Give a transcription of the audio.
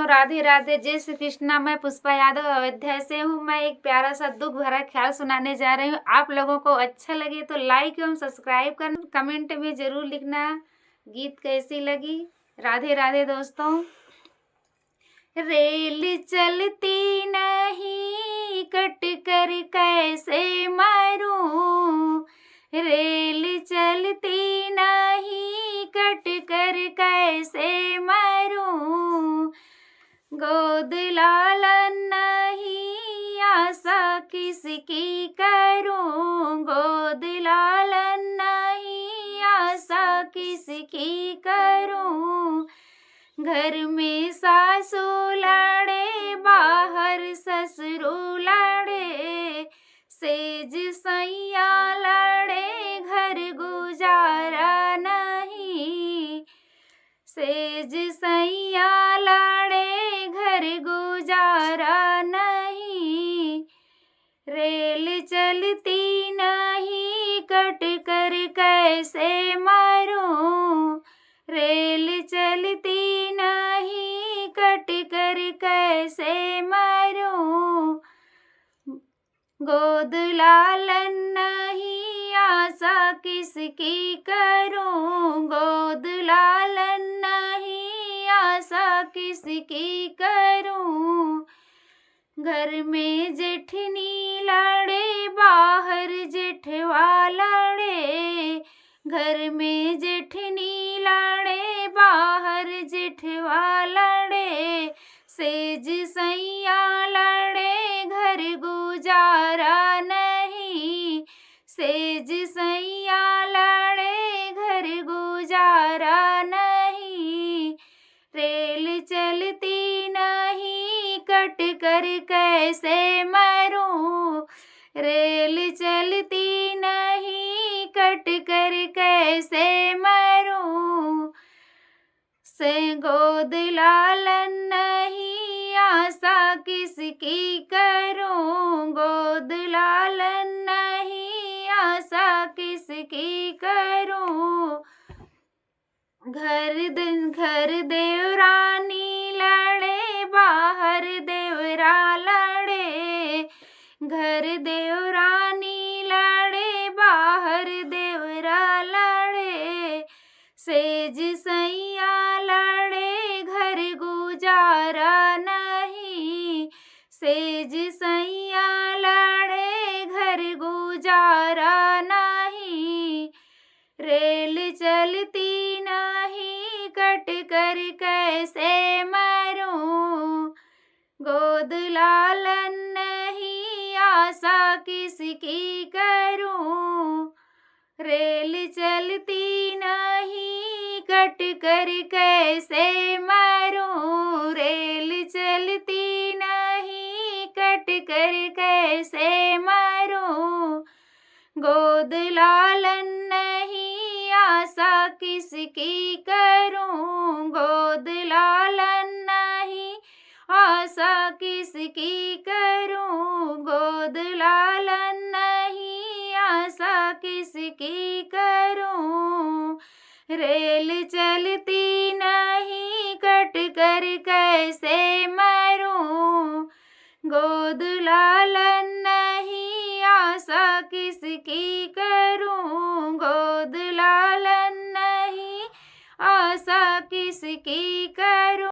दोस्तों, राधे राधे, जय श्री कृष्णा। मैं पुष्पा यादव अयोध्या से हूँ। मैं एक प्यारा सा दुख भरा ख्याल सुनाने जा रही हूँ। आप लोगों को अच्छा लगे तो लाइक एवं सब्सक्राइब करना, कमेंट में जरूर लिखना गीत कैसी लगी। राधे राधे दोस्तों। रेल चलती नहीं, कट कर कैसे मरूं। रेल चलती नहीं, कट कर कैसे मरूं। गोद लालन नहीं, आशा किसकी करूं। गोद लालन नहीं, आशा किसकी करूं। घर में सासू लड़े, बाहर ससुर लड़े। सेज सैया लड़े, घर गुजारा नहीं। सेज सैया लड़े, घर गुजारा नहीं। रेल चलती नहीं, कट कर कैसे मरूं। रेल चलती नहीं, कट कर कैसे मरूं। गोद लालन नहीं, आशा किसकी करूं। गोद लालन नहीं, आशा किसकी करूं। घर में जेठनी लड़े, बाहर जेठवा लड़े। घर में जेठनी लड़े, बाहर जेठवा लड़े। सेज सैया लड़े, घर गुजारा नहीं। सेज सैया लड़े, घर गुजारा नहीं। रेल चलती नहीं, कट कर कैसे मरूं। रेल चलती नहीं, कट कर कैसे मरूं। से गोद लालन नहीं, आशा किसकी करूं। गोद लालन नहीं, आशा किसकी करूं। घर देवरानी लड़े, बाहर देवरा लड़े। घर देवरानी लड़े, बाहर देवरा लड़े। सेज सैया लड़े, घर गुजारा नहीं। सेज सैया लड़े, घर गुजारा नहीं। रेल चलती नहीं, कट कर कैसे मरूं। गोद लालन नहीं, आशा किसकी करूं। रेल चलती नहीं, कट कर कैसे मरूं। रेल चलती नहीं, कट कर कैसे मरूं। गोद लालन नहीं, आशा किसकी करूं। गोद लालन नहीं, आशा किसकी करूं। गोद लालन नहीं, आशा किसकी करूं। रेल चलती नहीं, कट कर कैसे मरूं। गोद लालन नहीं, आशा किसकी करूं। गोद लालन नहीं, आशा किसकी करूं।